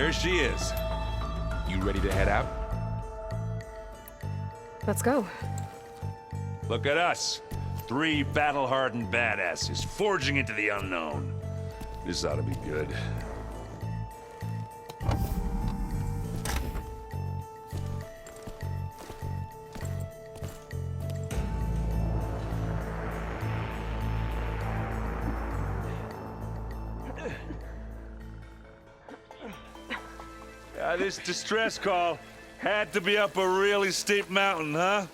There she is. You ready to head out? Let's go. Look at us. 3 battle-hardened badasses forging into the unknown. This ought to be good. This distress call had to be up a really steep mountain, huh?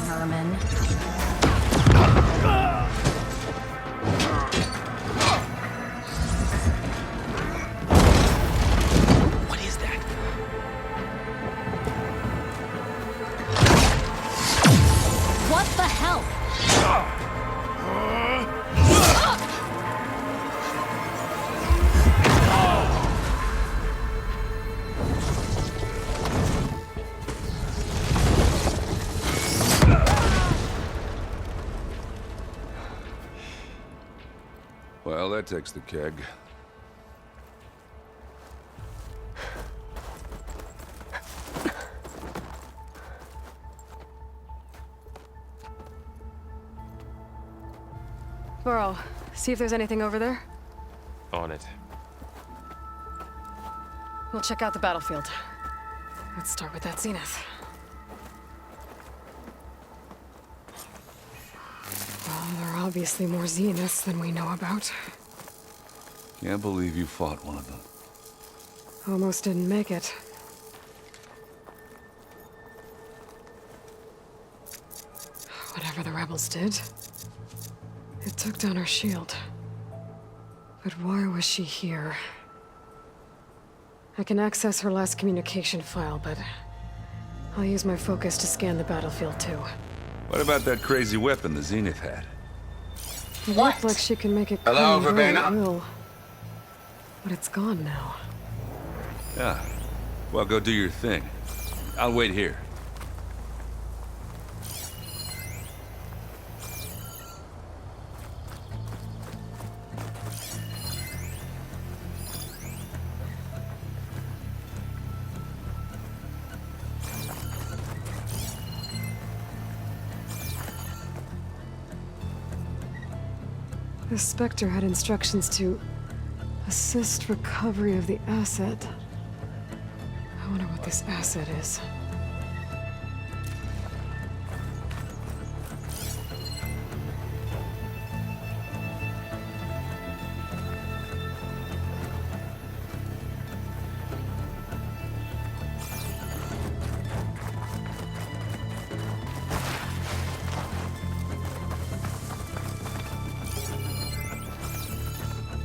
Merman. What is that? What the hell? Well, that takes the keg. Burrow, see if there's anything over there. On it. We'll check out the battlefield. Let's start with that zenith. Well, there are obviously more zeniths than we know about. Can't believe you fought one of them. Almost didn't make it. Whatever the rebels did, it took down our shield. But why was she here? I can access her last communication file, but I'll use my focus to scan the battlefield too. What about that crazy weapon the Zenith had? It looked like she can make it Hello, come very Verbena? ill. But it's gone now. Yeah. Well, go do your thing. I'll wait here. The Spectre had instructions to assist recovery of the asset. I wonder what this asset is.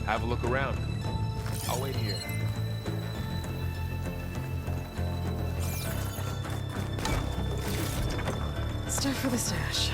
Have a look around. I'll wait here. Stuff for the stash.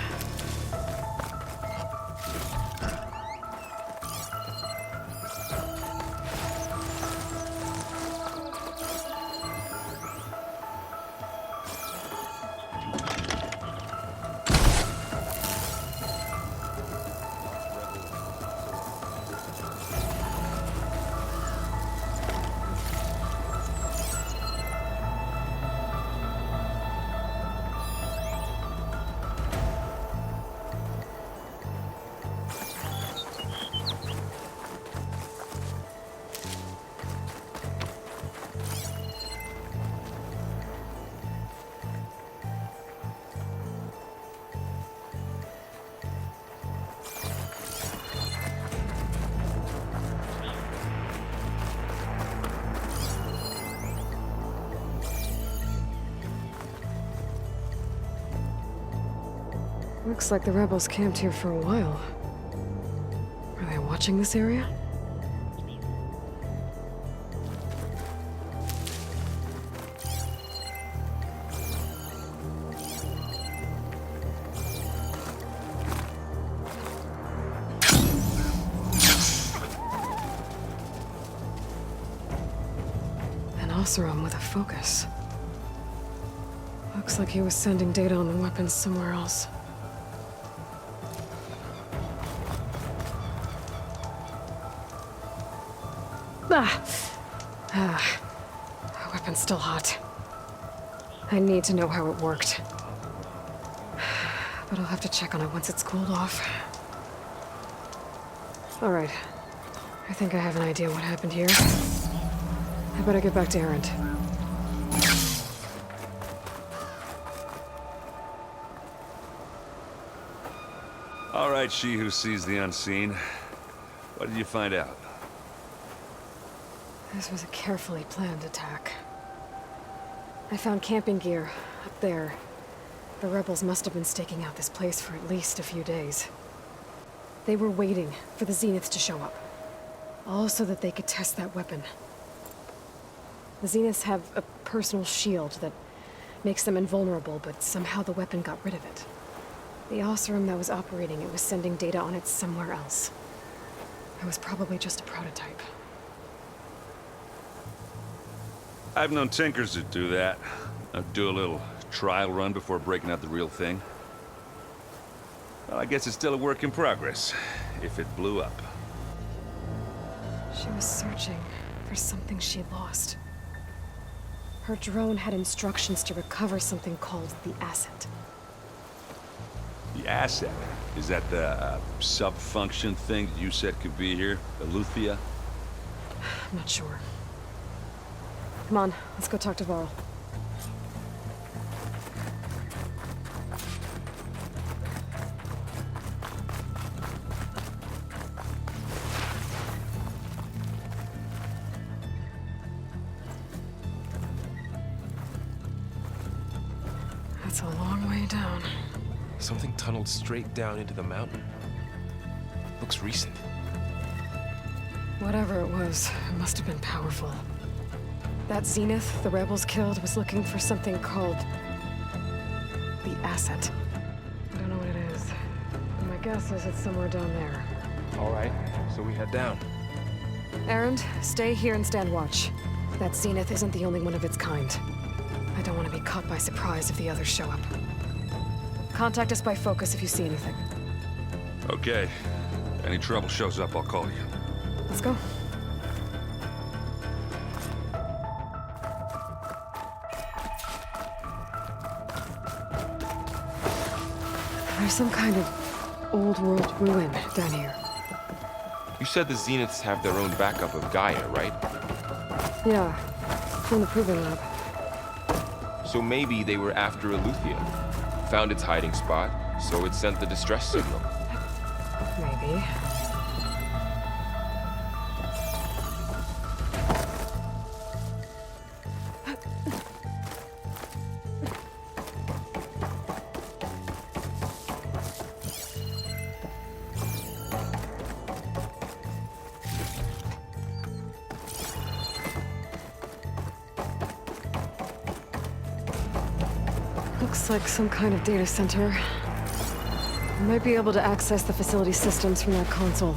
Looks like the rebels camped here for a while. Are they watching this area? Oseram with a focus. Looks like he was sending data on the weapons somewhere else. The weapon's still hot. I need to know how it worked. But I'll have to check on it once it's cooled off. All right. I think I have an idea what happened here. I better get back to Erend. All right, she who sees the unseen. What did you find out? This was a carefully planned attack. I found camping gear up there. The rebels must have been staking out this place for at least a few days. They were waiting for the Zeniths to show up. All so that they could test that weapon. The Zeniths have a personal shield that makes them invulnerable, but somehow the weapon got rid of it. The Oseram that was operating it was sending data on it somewhere else. It was probably just a prototype. I've known tinkers that do that. Do a little trial run before breaking out the real thing. Well, I guess it's still a work in progress, if it blew up. She was searching for something she lost. Her drone had instructions to recover something called the asset. The asset? Is that the sub-function thing that you said could be here? Eleuthia? I'm not sure. Come on, let's go talk to Varl. That's a long way down. Something tunneled straight down into the mountain. Looks recent. Whatever it was, it must have been powerful. That Zenith the rebels killed was looking for something called the asset. I don't know what it is. My guess is it's somewhere down there. All right, so we head down. Erend, stay here and stand watch. That Zenith isn't the only one of its kind. I don't want to be caught by surprise if the others show up. Contact us by focus if you see anything. Okay. Any trouble shows up, I'll call you. Let's go. There's some kind of old-world ruin down here. You said the Zeniths have their own backup of Gaia, right? Yeah, from the Proving Lab. So maybe they were after Eleuthia. Found its hiding spot, so it sent the distress signal. Maybe. Looks like some kind of data center. I might be able to access the facility systems from that console.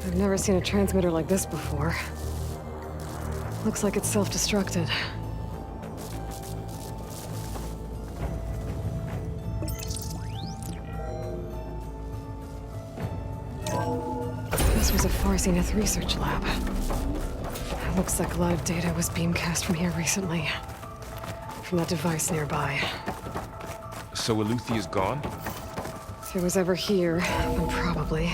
I've never seen a transmitter like this before. Looks like it's self-destructed. This was a Far Zenith research lab. It looks like a lot of data was beamcast from here recently. From that device nearby. So Eleuthia's gone? If it was ever here, then probably.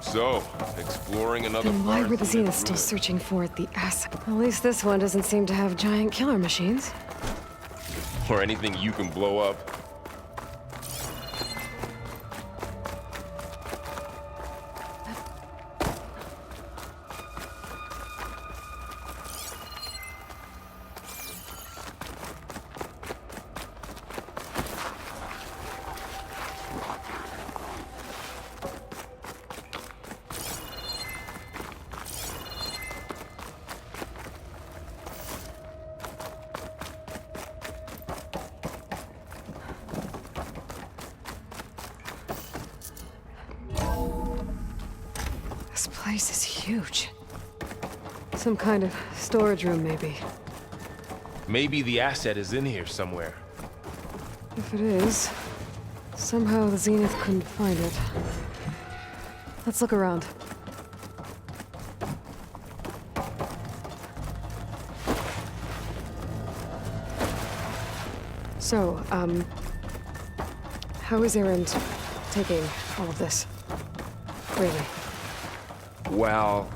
So, exploring another Then why Far were the Zenith Zeniths still ruin. searching for the asset? At least this one doesn't seem to have giant killer machines. Or anything you can blow up. place is huge. Some kind of storage room, maybe. Maybe the asset is in here somewhere. If it is, somehow the Zenith couldn't find it. Let's look around. So, how is Erend taking all of this? Really? Well,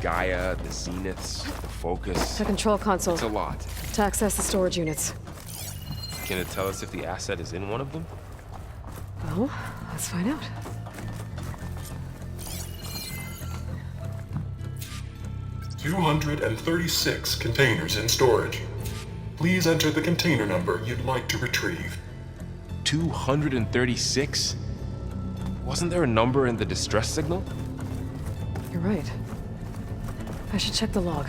Gaia, the Zeniths, the Focus. The control console. It's a lot. To access the storage units. Can it tell us if the asset is in one of them? Well, let's find out. "236 containers in storage. Please enter the container number you'd like to retrieve." 236? Wasn't there a number in the distress signal? You're right. I should check the log.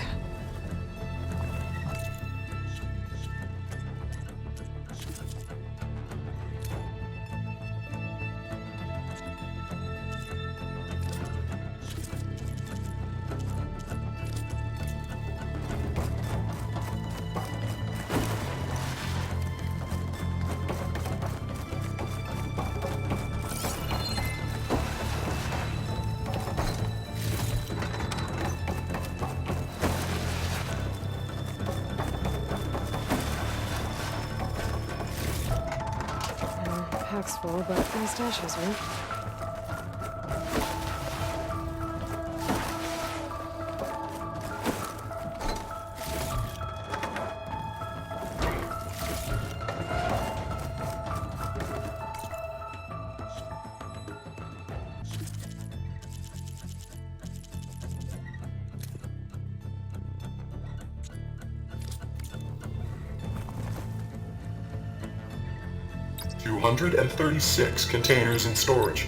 Pack's full, but my stash has room. "236 containers in storage.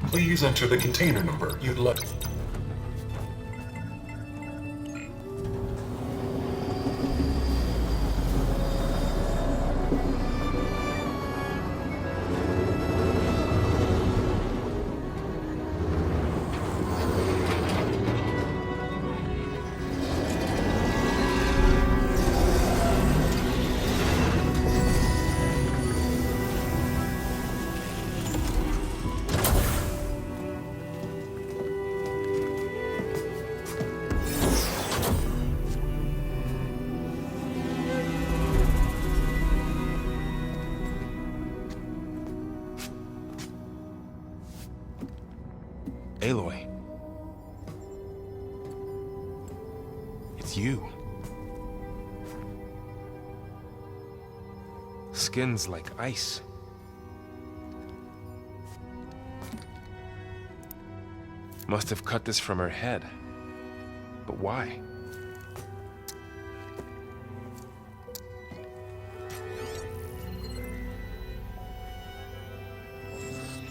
Please enter the container number you'd like." Aloy. It's you. Skin's like ice. Must have cut this from her head. But why?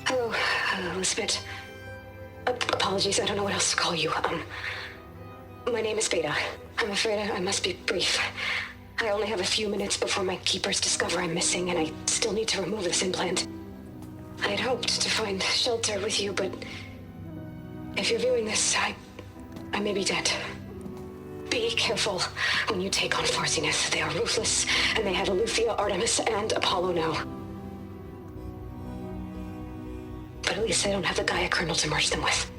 Hello, Elizabeth. Apologies, I don't know what else to call you. My name is Beta. I'm afraid I must be brief. I only have a few minutes before my keepers discover I'm missing, and I still need to remove this implant. I had hoped to find shelter with you, but if you're viewing this, I may be dead. Be careful when you take on Far Zenith. They are ruthless, and they have Eleuthia, Artemis, and Apollo now. But at least I don't have the Gaia kernel to merge them with.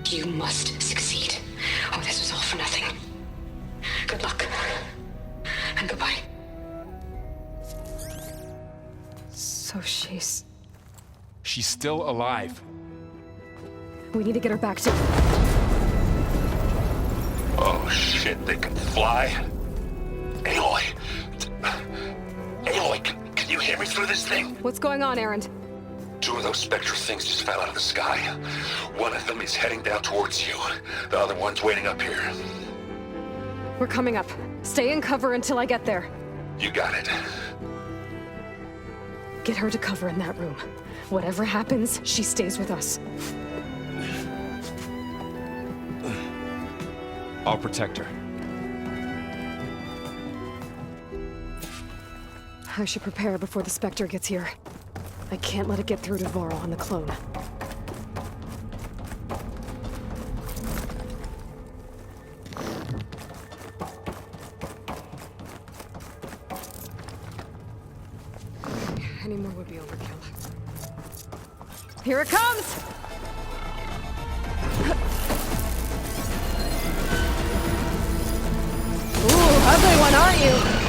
You must succeed, or this was all for nothing. Good luck, and goodbye. So she's... She's still alive. We need to get her back to... Oh shit, they can fly? Aloy! Aloy, can you hear me through this thing? What's going on, Erend? Two of those spectral things just fell out of the sky. One of them is heading down towards you. The other one's waiting up here. We're coming up. Stay in cover until I get there. You got it. Get her to cover in that room. Whatever happens, she stays with us. I'll protect her. I should prepare before the Spectre gets here. I can't let it get through to Varl on the clone. Any more would be overkill. Here it comes! Ooh, ugly one, aren't you?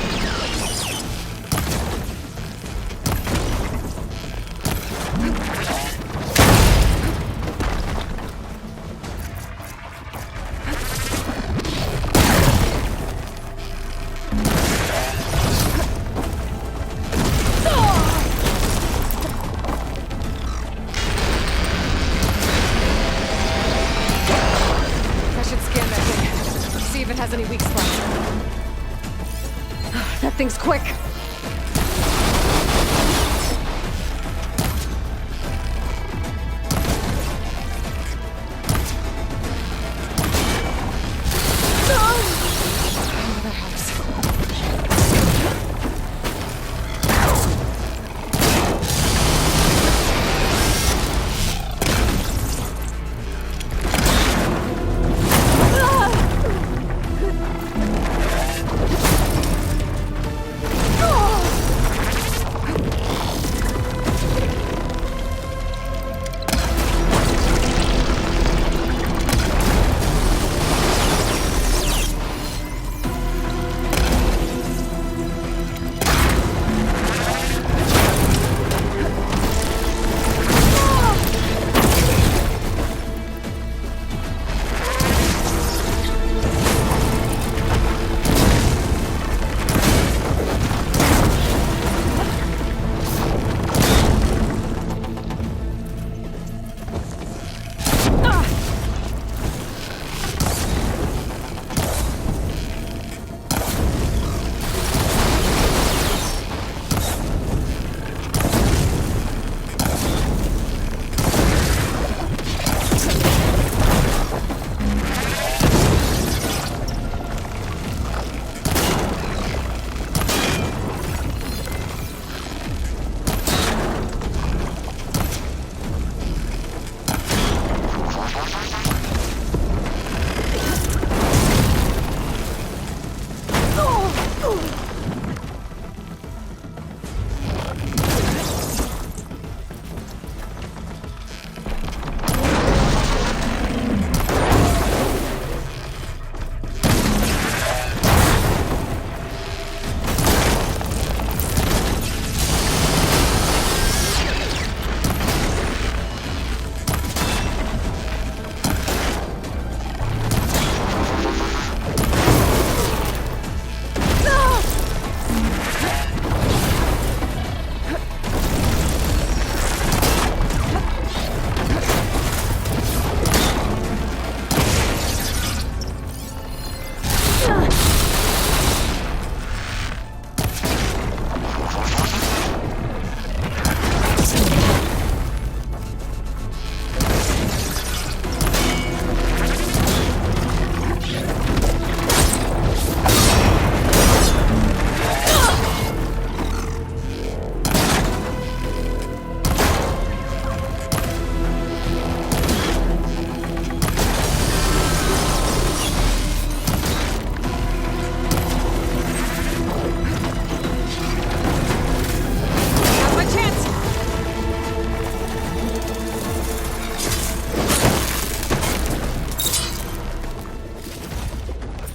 Has any weak spots. That thing's quick.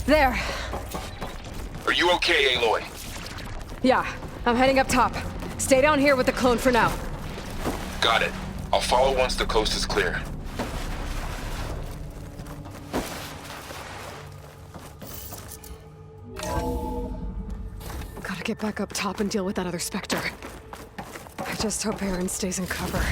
There. Are you okay, Aloy? Yeah, I'm heading up top. Stay down here with the clone for now. Got it. I'll follow once the coast is clear. Gotta get back up top and deal with that other Spectre. I just hope Aaron stays in cover.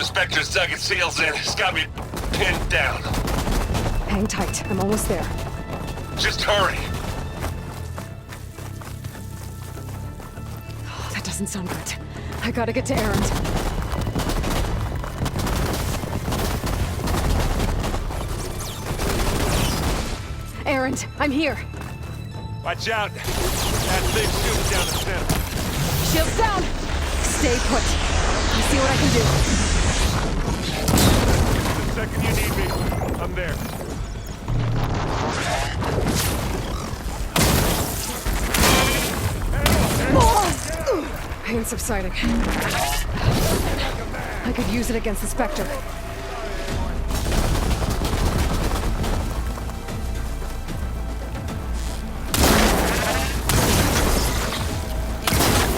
Spectre's dug its seals in. It's got me pinned down. Hang tight. I'm almost there. Just hurry. Oh, that doesn't sound good. I gotta get to Errand. Errand, I'm here. Watch out! That thing's shooting down the center. Shields down! Stay put. I'll see what I can do. The second you need me, I'm there. Pain subsiding. I could use it against the Spectre.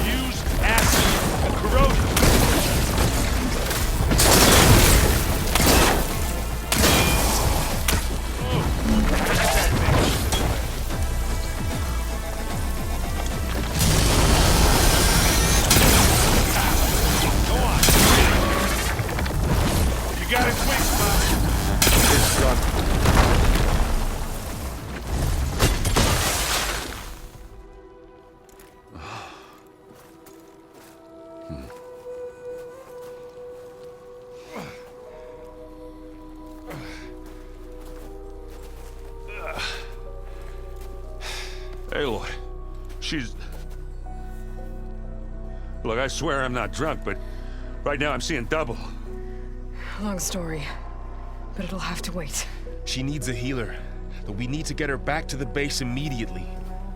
Use acid. Corrosion. You got it quick, Bob. It's done. Aloy, she's... Look, I swear I'm not drunk, but right now I'm seeing double. Long story, but it'll have to wait. She needs a healer, but we need to get her back to the base immediately.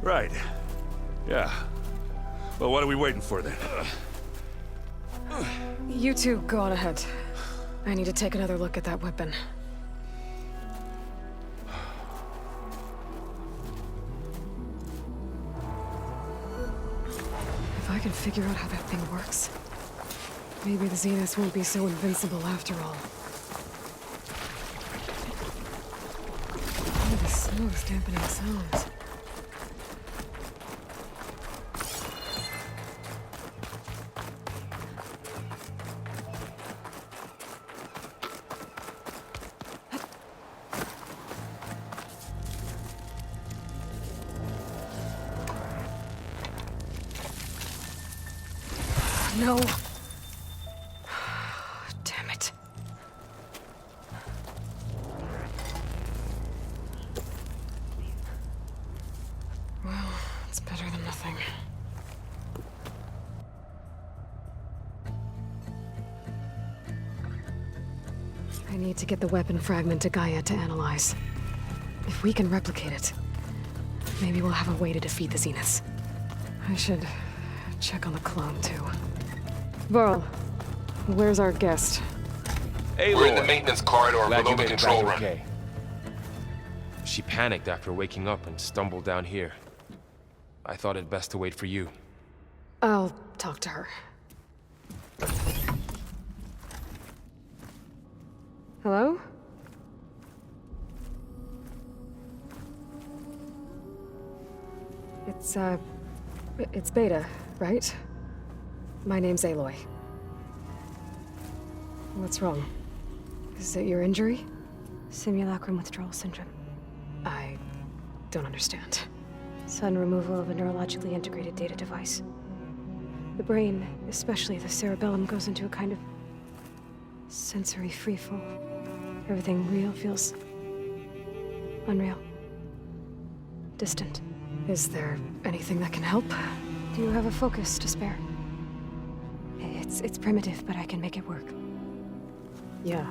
Right. Yeah. Well, what are we waiting for then? You two go on ahead. I need to take another look at that weapon. If I can figure out how that thing works, maybe the Zeniths won't be so invincible after all. Oh, the snow's dampening sounds. No. Damn it. Well, it's better than nothing. I need to get the weapon fragment to Gaia to analyze. If we can replicate it, maybe we'll have a way to defeat the Zeniths. I should check on the clone, too. Varl, where's our guest? Aloy. We're in the maintenance corridor Glad below you the made it control back room. okay. She panicked after waking up and stumbled down here. I thought it best to wait for you. I'll talk to her. Hello? It's Beta, right? My name's Aloy. What's wrong? Is it your injury? Simulacrum withdrawal syndrome. I don't understand. Sudden removal of a neurologically integrated data device. The brain, especially the cerebellum, goes into a kind of sensory freefall. Everything real feels unreal. Distant. Is there anything that can help? Do you have a focus to spare? It's primitive, but I can make it work. Yeah.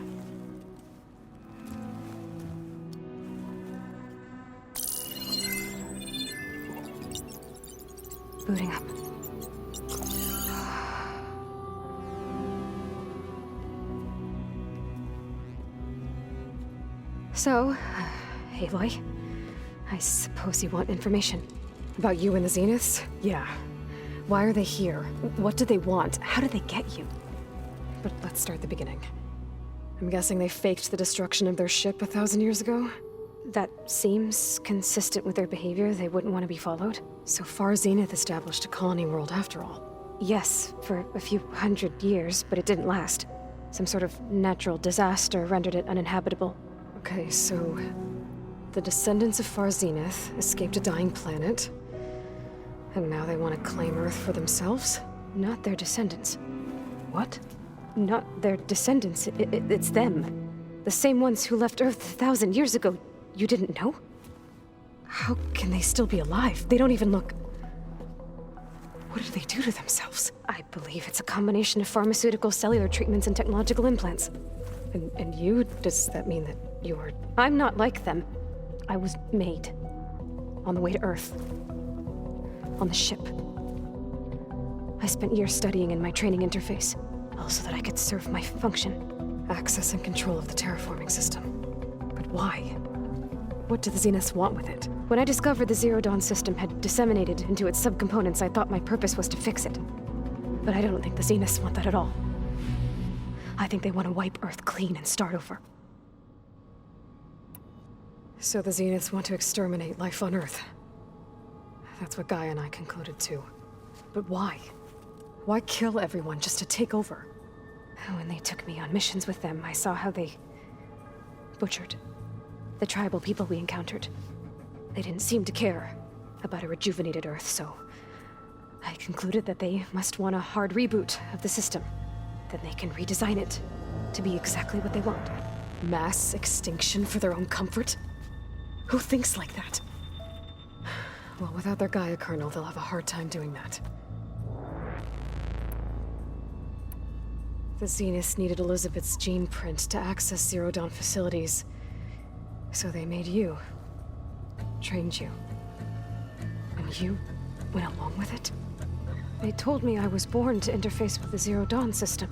Booting up. So, Aloy, I suppose you want information. About you and the Zeniths? Yeah. Why are they here? What do they want? How did they get you? But let's start at the beginning. I'm guessing they faked the destruction of their ship 1,000 years ago? That seems consistent with their behavior. They wouldn't want to be followed. So far, Zenith established a colony world after all. Yes, for a few hundred years, but it didn't last. Some sort of natural disaster rendered it uninhabitable. Okay, so the descendants of Far Zenith escaped a dying planet, and now they want to claim Earth for themselves? Not their descendants. What? Not their descendants. It's them. The same ones who left Earth 1,000 years ago. You didn't know? How can they still be alive? They don't even look... What do they do to themselves? I believe it's a combination of pharmaceutical, cellular treatments, and technological implants. And you? Does that mean that you're... I'm not like them. I was made. On the way to Earth. On the ship. I spent years studying in my training interface, all so that I could serve my function. Access and control of the terraforming system. But why? What do the Zeniths want with it? When I discovered the Zero Dawn system had disseminated into its subcomponents, I thought my purpose was to fix it. But I don't think the Zeniths want that at all. I think they want to wipe Earth clean and start over. So the Zeniths want to exterminate life on Earth. That's what Gaia and I concluded too. But why? Why kill everyone just to take over? When they took me on missions with them, I saw how they butchered the tribal people we encountered. They didn't seem to care about a rejuvenated Earth, so I concluded that they must want a hard reboot of the system. Then they can redesign it to be exactly what they want. Mass extinction for their own comfort? Who thinks like that? Well, without their Gaia kernel, they'll have a hard time doing that. The Zeniths needed Elizabeth's gene print to access Zero Dawn facilities. So they made you. Trained you. And you went along with it? They told me I was born to interface with the Zero Dawn system.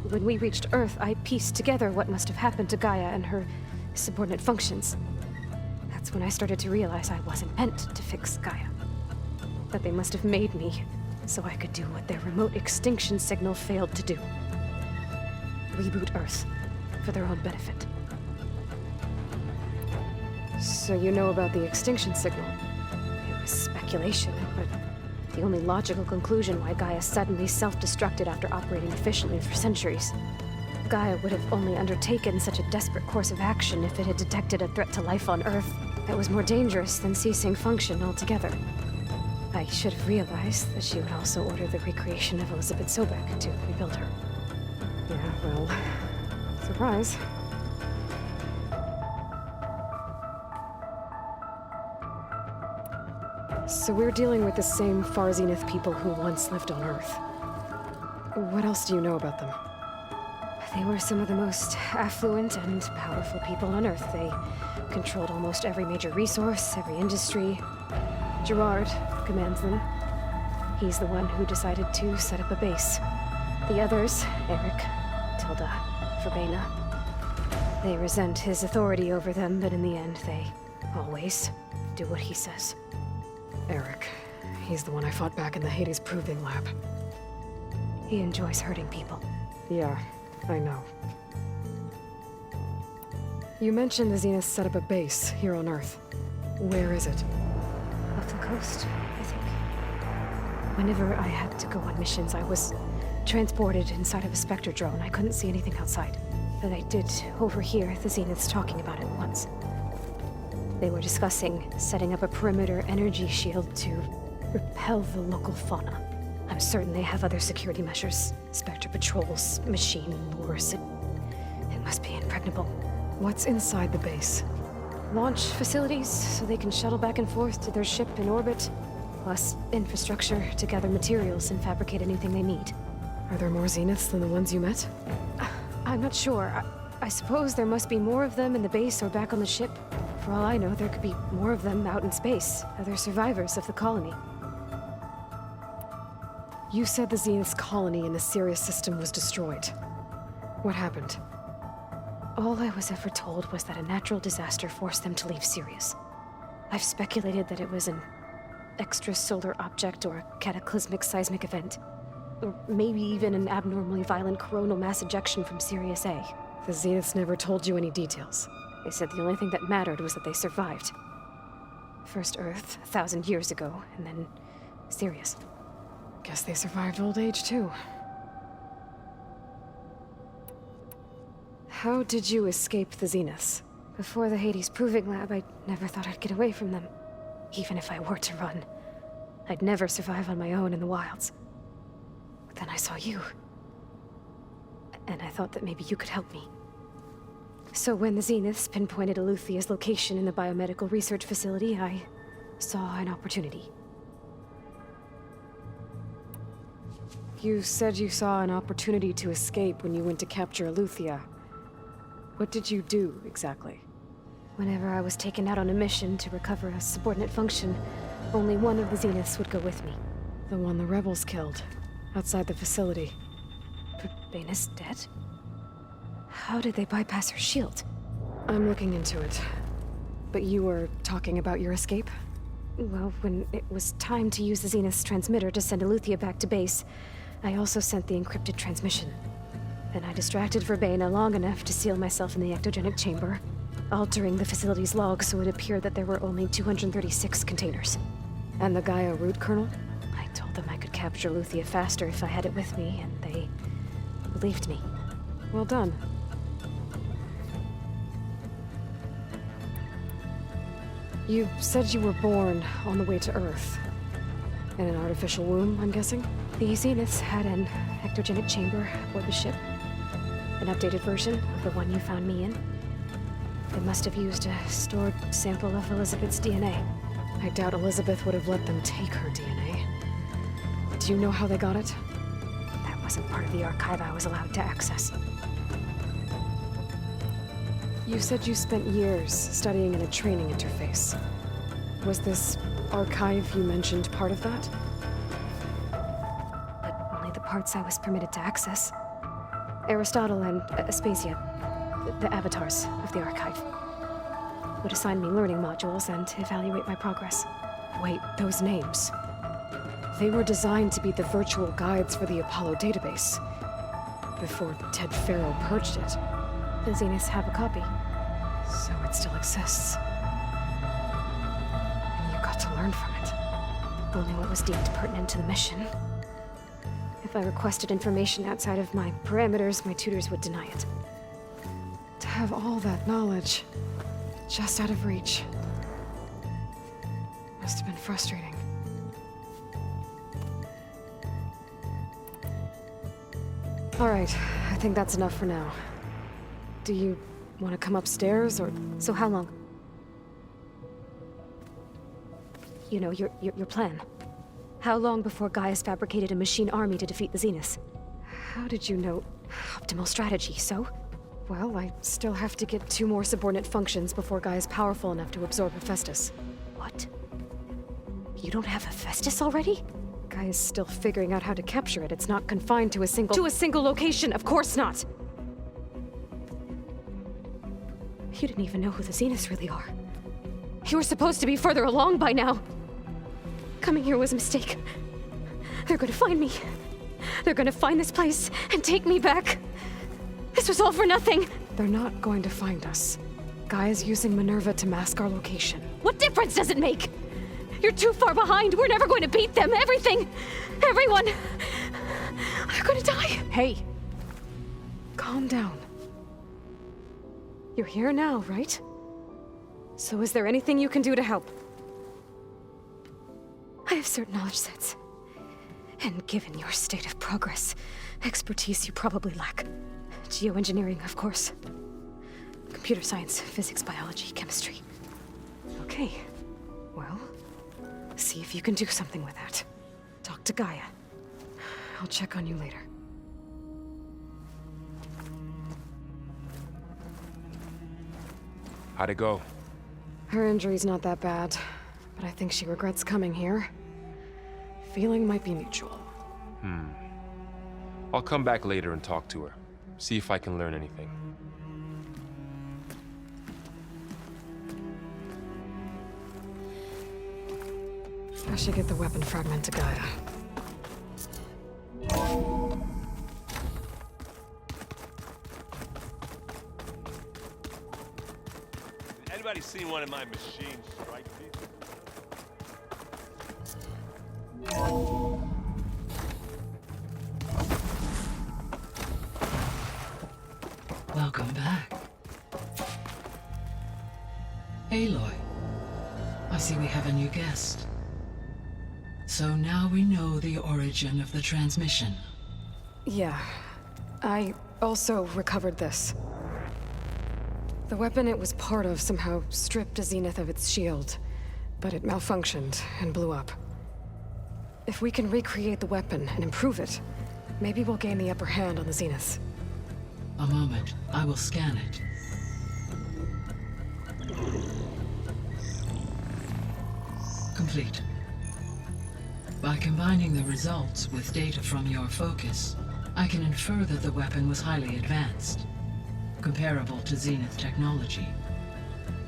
When we reached Earth, I pieced together what must have happened to Gaia and her subordinate functions. That's when I started to realize I wasn't meant to fix Gaia. That they must have made me so I could do what their remote extinction signal failed to do. Reboot Earth for their own benefit. So you know about the extinction signal? It was speculation, but the only logical conclusion why Gaia suddenly self-destructed after operating efficiently for centuries. Gaia would have only undertaken such a desperate course of action if it had detected a threat to life on Earth that was more dangerous than ceasing function altogether. I should have realized that she would also order the recreation of Elizabeth Sobek to rebuild her. Yeah, well, surprise. So we're dealing with the same Far Zenith people who once lived on Earth. What else do you know about them? They were some of the most affluent and powerful people on Earth. They controlled almost every major resource, every industry. Gerard commands them. He's the one who decided to set up a base. The others, Eric, Tilda, Verbena, they resent his authority over them, but in the end, they always do what he says. Eric. He's the one I fought back in the Hades Proving Lab. He enjoys hurting people. Yeah, I know. You mentioned the Zeniths set up a base here on Earth. Where is it? Off the coast, I think. Whenever I had to go on missions, I was transported inside of a Spectre drone. I couldn't see anything outside. But I did overhear the Zeniths talking about it once. They were discussing setting up a perimeter energy shield to repel the local fauna. I'm certain they have other security measures. Spectre patrols, machine wars. It must be impregnable. What's inside the base? Launch facilities, so they can shuttle back and forth to their ship in orbit. Plus infrastructure to gather materials and fabricate anything they need. Are there more Zeniths than the ones you met? I'm not sure. I suppose there must be more of them in the base or back on the ship. For all I know, there could be more of them out in space, other survivors of the colony. You said the Zenith's colony in the Sirius system was destroyed. What happened? All I was ever told was that a natural disaster forced them to leave Sirius. I've speculated that it was an extrasolar object or a cataclysmic seismic event. Or maybe even an abnormally violent coronal mass ejection from Sirius A. The Zeniths never told you any details. They said the only thing that mattered was that they survived. First Earth, 1,000 years ago, and then Sirius. Guess they survived old age, too. How did you escape the Zeniths? Before the Hades Proving Lab, I never thought I'd get away from them. Even if I were to run, I'd never survive on my own in the wilds. But then I saw you. And I thought that maybe you could help me. So when the Zeniths pinpointed Eluthia's location in the biomedical research facility, I saw an opportunity. You said you saw an opportunity to escape when you went to capture Eluthia. What did you do, exactly? Whenever I was taken out on a mission to recover a subordinate function, only one of the Zeniths would go with me. The one the rebels killed, outside the facility. But Baina's dead? How did they bypass her shield? I'm looking into it. But you were talking about your escape? Well, when it was time to use the Zenith's transmitter to send Eluthia back to base, I also sent the encrypted transmission. Then I distracted Verbena long enough to seal myself in the ectogenic chamber, altering the facility's log so it appeared that there were only 236 containers. And the Gaia root kernel? I told them I could capture Eluthia faster if I had it with me, and they believed me. Well done. You said you were born on the way to Earth. In an artificial womb, I'm guessing? The Zeniths had an ectogenic chamber aboard the ship. An updated version of the one you found me in. They must have used a stored sample of Elizabeth's DNA. I doubt Elizabeth would have let them take her DNA. Do you know how they got it? That wasn't part of the archive I was allowed to access. You said you spent years studying in a training interface. Was this archive you mentioned part of that? But only the parts I was permitted to access. Aristotle and Aspasia, the avatars of the archive, would assign me learning modules and evaluate my progress. Wait, those names. They were designed to be the virtual guides for the Apollo database. Before Ted Farrow purged it. The Zeniths have a copy. So it still exists. And you got to learn from it. Only what was deemed pertinent to the mission. If I requested information outside of my parameters, my tutors would deny it. To have all that knowledge, just out of reach. Must have been frustrating. All right, I think that's enough for now. Do you want to come upstairs, or...? So how long? You know, your plan. How long before Gaia's fabricated a machine army to defeat the Zeniths? How did you know? Optimal strategy, so? Well, I still have to get 2 more subordinate functions before Gaia's powerful enough to absorb Hephaestus. What? You don't have Hephaestus already? Gaia's still figuring out how to capture it. It's not confined to a single... To a single location! Of course not! You didn't even know who the Zeniths really are. You were supposed to be further along by now! Coming here was a mistake. They're gonna find me. They're gonna find this place and take me back. This was all for nothing. They're not going to find us. Gaia's using Minerva to mask our location. What difference does it make? You're too far behind. We're never going to beat them. Everything, everyone, are gonna die. Hey, calm down. You're here now, right? So is there anything you can do to help? I have certain knowledge sets. And given your state of progress, expertise you probably lack. Geoengineering, of course. Computer science, physics, biology, chemistry. Okay. Well, see if you can do something with that. Talk to Gaia. I'll check on you later. How'd it go? Her injury's not that bad, but I think she regrets coming here. Feeling might be mutual. I'll come back later and talk to her. See if I can learn anything. I should get the weapon fragment to Gaia. Anybody seen one of my machines strike people? Welcome back. Aloy, I see we have a new guest. So now we know the origin of the transmission. Yeah. I also recovered this. The weapon it was part of somehow stripped a Zenith of its shield, but it malfunctioned and blew up. If we can recreate the weapon and improve it, maybe we'll gain the upper hand on the Zeniths. A moment. I will scan it. Complete. By combining the results with data from your focus, I can infer that the weapon was highly advanced, comparable to Zenith technology,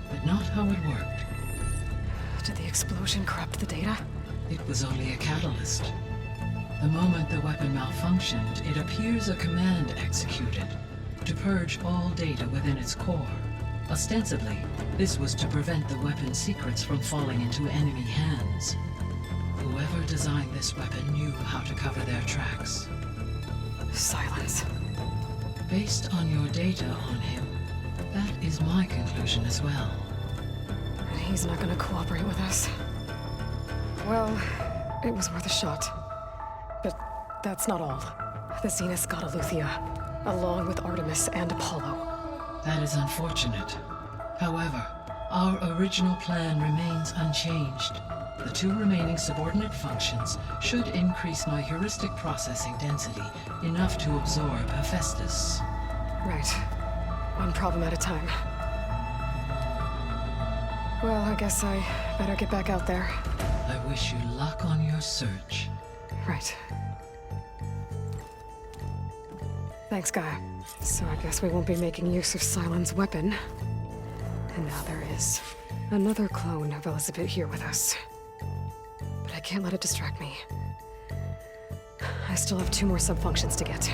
but not how it worked. Did the explosion corrupt the data? It was only a catalyst. The moment the weapon malfunctioned, it appears a command executed to purge all data within its core. Ostensibly, this was to prevent the weapon's secrets from falling into enemy hands. Whoever designed this weapon knew how to cover their tracks. Silence. Based on your data on him, that is my conclusion as well. And he's not gonna cooperate with us. Well, it was worth a shot. But that's not all. The Zeniths got Eleuthia, along with Artemis and Apollo. That is unfortunate. However, our original plan remains unchanged. The 2 remaining subordinate functions should increase my heuristic processing density enough to absorb Hephaestus. Right. One problem at a time. Well, I guess I better get back out there. I wish you luck on your search. Right. Thanks, Gaia. So I guess we won't be making use of Cylon's weapon. And now there is another clone of Elizabeth here with us. But I can't let it distract me. I still have 2 more subfunctions to get.